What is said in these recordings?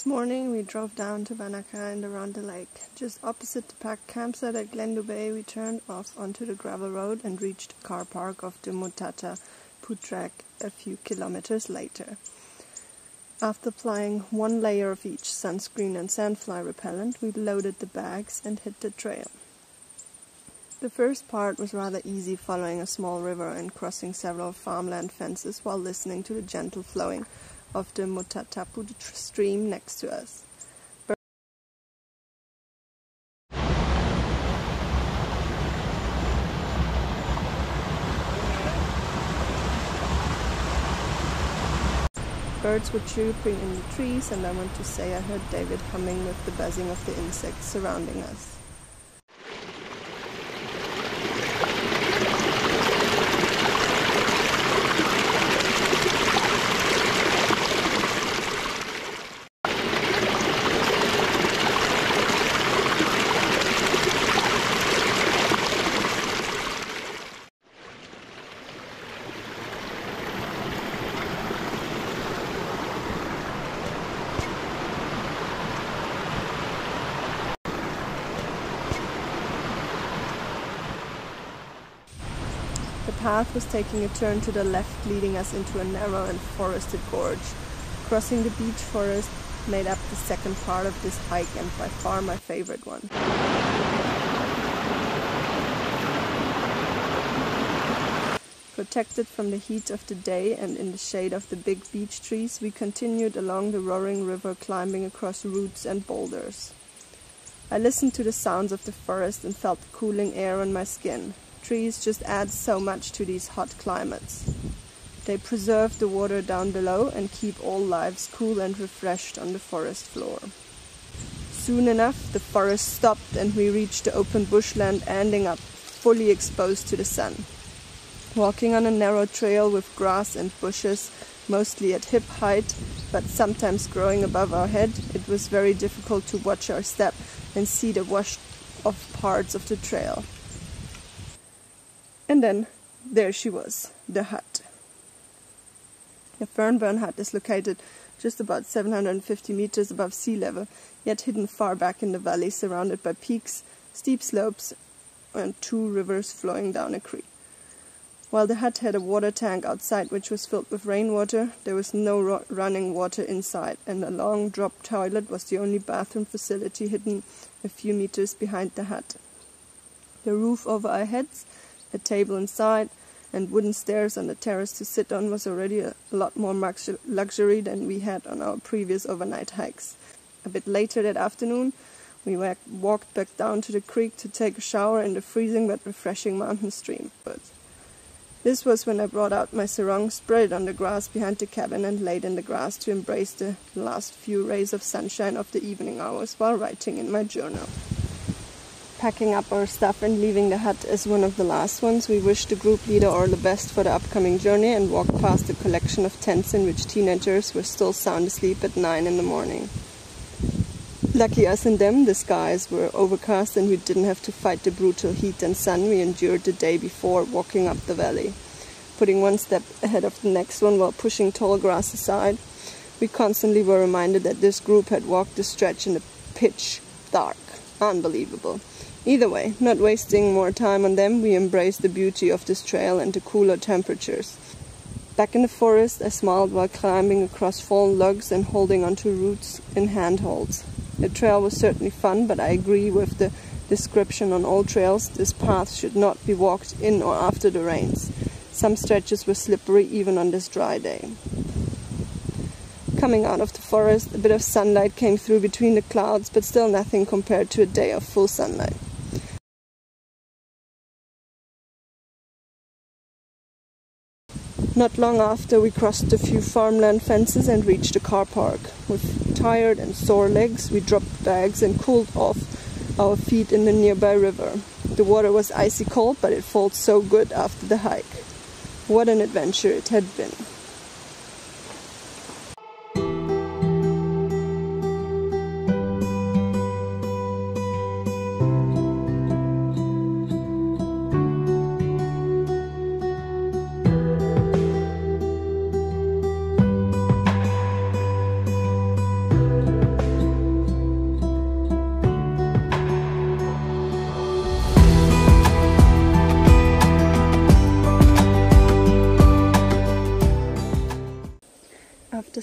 next morning we drove down to Wanaka and around the lake. Just opposite the park campsite at Glendo Bay, we turned off onto the gravel road and reached the car park of the Mutata Putrak a few kilometers later. After applying one layer of each sunscreen and sandfly repellent, we loaded the bags and hit the trail. The first part was rather easy, following a small river and crossing several farmland fences while listening to the gentle flowing of the Mutatapu stream next to us. Birds were chirping in the trees, and I want to say I heard David humming with the buzzing of the insects surrounding us. The path was taking a turn to the left, leading us into a narrow and forested gorge. Crossing the beech forest made up the second part of this hike, and by far my favorite one. Protected from the heat of the day and in the shade of the big beech trees, we continued along the roaring river, climbing across roots and boulders. I listened to the sounds of the forest and felt the cooling air on my skin. Trees just add so much to these hot climates. They preserve the water down below and keep all lives cool and refreshed on the forest floor. Soon enough, the forest stopped and we reached the open bushland, ending up fully exposed to the sun. Walking on a narrow trail with grass and bushes, mostly at hip height, but sometimes growing above our head, it was very difficult to watch our step and see the washed off parts of the trail. And then, there she was, the hut. The Fern Burn Hut is located just about 750 meters above sea level, yet hidden far back in the valley, surrounded by peaks, steep slopes, and two rivers flowing down a creek. While the hut had a water tank outside which was filled with rainwater, there was no running water inside, and a long drop toilet was the only bathroom facility hidden a few meters behind the hut. The roof over our heads, a table inside, and wooden stairs on the terrace to sit on was already a lot more luxury than we had on our previous overnight hikes. A bit later that afternoon, we walked back down to the creek to take a shower in the freezing but refreshing mountain stream. This was when I brought out my sarong, spread it on the grass behind the cabin, and laid in the grass to embrace the last few rays of sunshine of the evening hours while writing in my journal. Packing up our stuff and leaving the hut as one of the last ones, we wished the group leader all the best for the upcoming journey and walked past a collection of tents in which teenagers were still sound asleep at 9 in the morning. Lucky us and them, the skies were overcast and we didn't have to fight the brutal heat and sun we endured the day before walking up the valley. Putting one step ahead of the next one while pushing tall grass aside, we constantly were reminded that this group had walked the stretch in the pitch dark. Unbelievable. Either way, not wasting more time on them, we embraced the beauty of this trail and the cooler temperatures. Back in the forest, I smiled while climbing across fallen logs and holding onto roots in handholds. The trail was certainly fun, but I agree with the description on all trails. This path should not be walked in or after the rains. Some stretches were slippery even on this dry day. Coming out of the forest, a bit of sunlight came through between the clouds, but still nothing compared to a day of full sunlight. Not long after, we crossed a few farmland fences and reached the car park. With tired and sore legs, we dropped bags and cooled off our feet in the nearby river. The water was icy cold, but it felt so good after the hike. What an adventure it had been.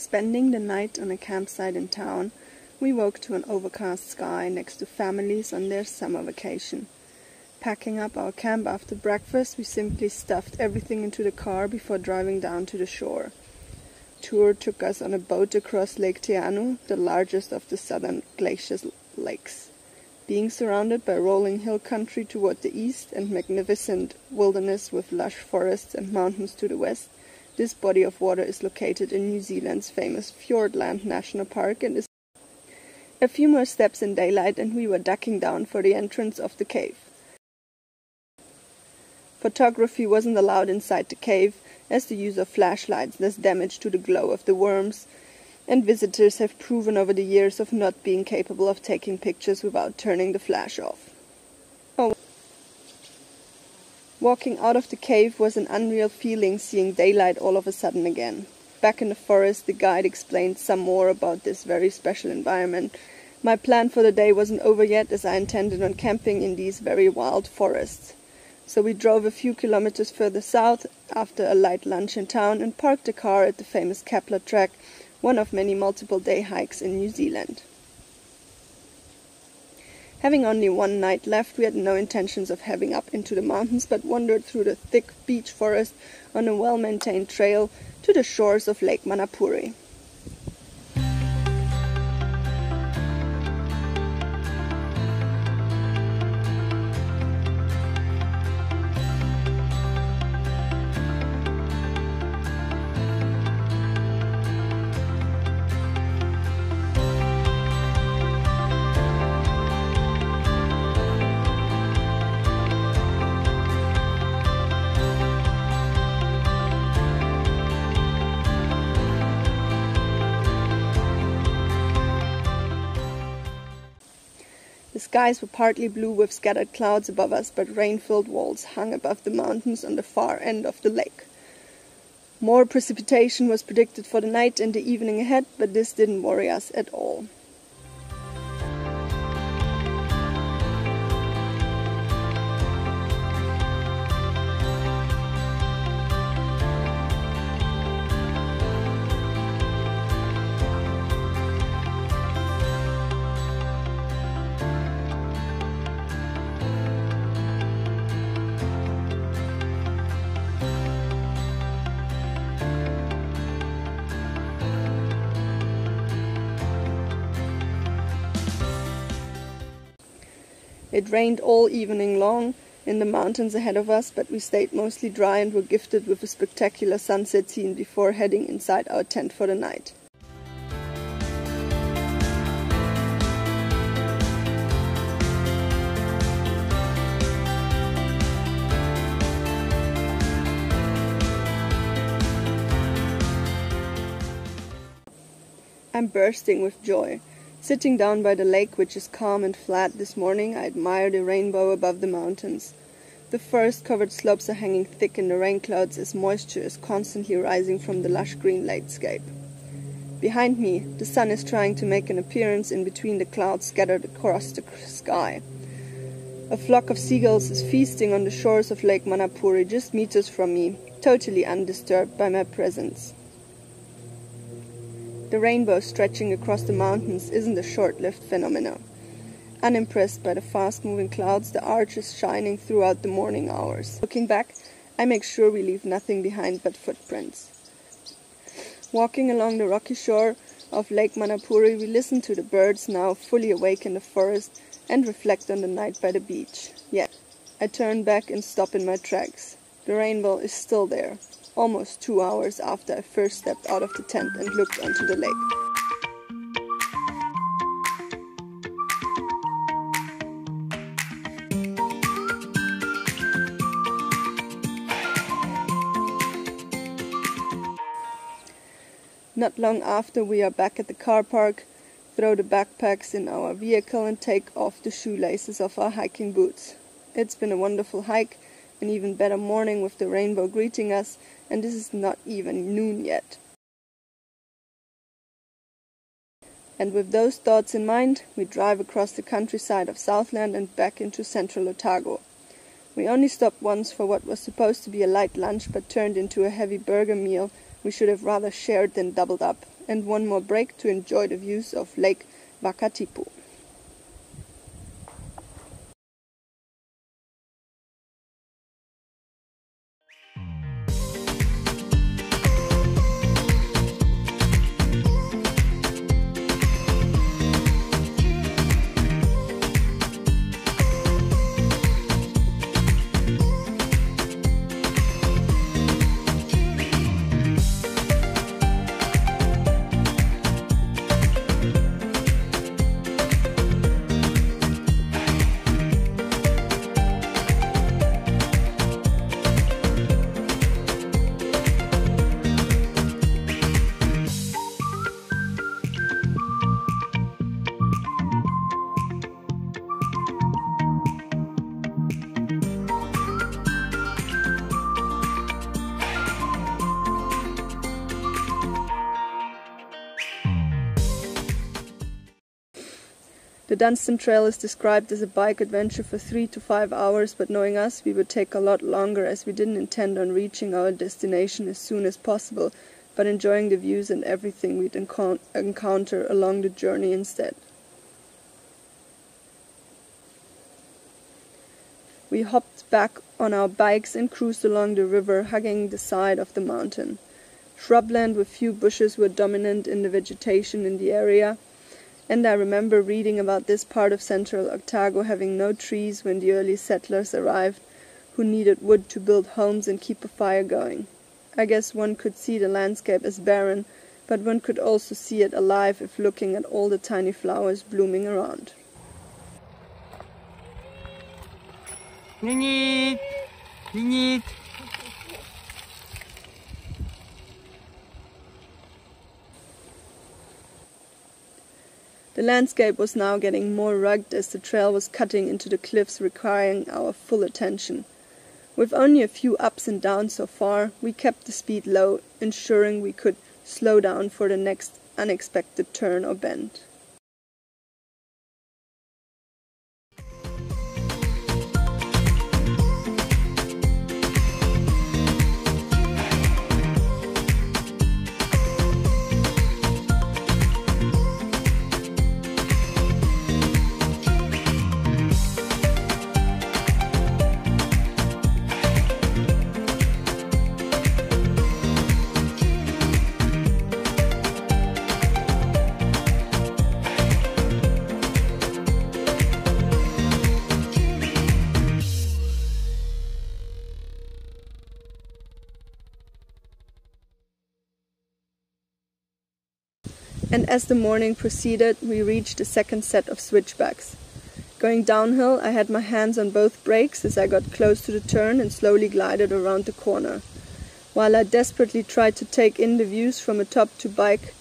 spending the night on a campsite in town, we woke to an overcast sky next to families on their summer vacation. Packing up our camp after breakfast, we simply stuffed everything into the car before driving down to the shore. Tour took us on a boat across Lake Teanu, the largest of the southern glacial lakes. Being surrounded by rolling hill country toward the east and magnificent wilderness with lush forests and mountains to the west, this body of water is located in New Zealand's famous Fiordland National Park and is a few more steps in daylight and we were ducking down for the entrance of the cave. Photography wasn't allowed inside the cave, as the use of flashlights does damage to the glow of the worms, and visitors have proven over the years of not being capable of taking pictures without turning the flash off. Walking out of the cave was an unreal feeling, seeing daylight all of a sudden again. Back in the forest, the guide explained some more about this very special environment. My plan for the day wasn't over yet, as I intended on camping in these very wild forests. So we drove a few kilometers further south after a light lunch in town and parked the car at the famous Kepler track, one of many multiple-day hikes in New Zealand. Having only one night left, we had no intentions of heading up into the mountains, but wandered through the thick beech forest on a well-maintained trail to the shores of Lake Manapuri. The skies were partly blue with scattered clouds above us, but rain-filled walls hung above the mountains on the far end of the lake. More precipitation was predicted for the night and the evening ahead, but this didn't worry us at all. It rained all evening long in the mountains ahead of us, but we stayed mostly dry and were gifted with a spectacular sunset scene before heading inside our tent for the night. I'm bursting with joy. Sitting down by the lake, which is calm and flat this morning, I admire the rainbow above the mountains. The forest-covered slopes are hanging thick in the rain clouds as moisture is constantly rising from the lush green landscape. Behind me, the sun is trying to make an appearance in between the clouds scattered across the sky. A flock of seagulls is feasting on the shores of Lake Manapuri just meters from me, totally undisturbed by my presence. The rainbow stretching across the mountains isn't a short-lived phenomenon. Unimpressed by the fast-moving clouds, the arch is shining throughout the morning hours. Looking back, I make sure we leave nothing behind but footprints. Walking along the rocky shore of Lake Manapuri, we listen to the birds now fully awake in the forest and reflect on the night by the beach. Yet, I turn back and stop in my tracks. The rainbow is still there. Almost 2 hours after I first stepped out of the tent and looked onto the lake. Not long after, we are back at the car park, throw the backpacks in our vehicle and take off the shoelaces of our hiking boots. It's been a wonderful hike, an even better morning with the rainbow greeting us, and this is not even noon yet. And with those thoughts in mind, we drive across the countryside of Southland and back into Central Otago. We only stopped once for what was supposed to be a light lunch, but turned into a heavy burger meal we should have rather shared than doubled up, and one more break to enjoy the views of Lake Wakatipu. The Dunstan Trail is described as a bike adventure for 3 to 5 hours, but knowing us, we would take a lot longer as we didn't intend on reaching our destination as soon as possible, but enjoying the views and everything we'd encounter along the journey instead. We hopped back on our bikes and cruised along the river, hugging the side of the mountain. Shrubland with few bushes were dominant in the vegetation in the area, and I remember reading about this part of Central Otago having no trees when the early settlers arrived, who needed wood to build homes and keep a fire going. I guess one could see the landscape as barren, but one could also see it alive if looking at all the tiny flowers blooming around. Ningit! Ningit! The landscape was now getting more rugged as the trail was cutting into the cliffs, requiring our full attention. With only a few ups and downs so far, we kept the speed low, ensuring we could slow down for the next unexpected turn or bend. And as the morning proceeded, we reached the second set of switchbacks. Going downhill, I had my hands on both brakes as I got close to the turn and slowly glided around the corner. While I desperately tried to take in the views from atop to bike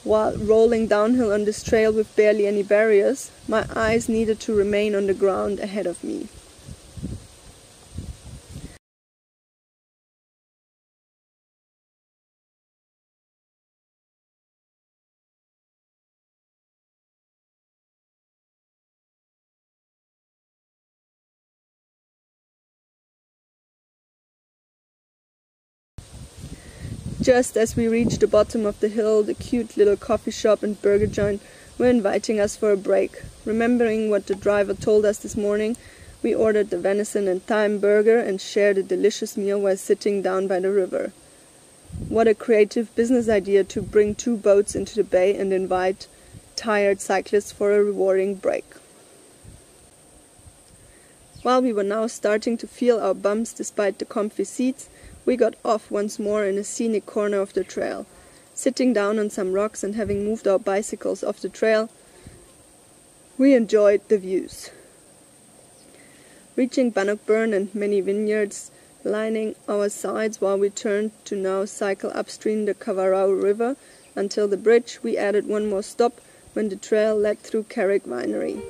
while rolling downhill on this trail with barely any barriers, my eyes needed to remain on the ground ahead of me. Just as we reached the bottom of the hill, the cute little coffee shop and burger joint were inviting us for a break. Remembering what the driver told us this morning, we ordered the venison and thyme burger and shared a delicious meal while sitting down by the river. What a creative business idea to bring 2 boats into the bay and invite tired cyclists for a rewarding break. While we were now starting to feel our bumps despite the comfy seats, we got off once more in a scenic corner of the trail. Sitting down on some rocks and having moved our bicycles off the trail, we enjoyed the views. Reaching Bannockburn and many vineyards lining our sides while we turned to now cycle upstream the Kawarau River until the bridge, we added one more stop when the trail led through Carrick Winery.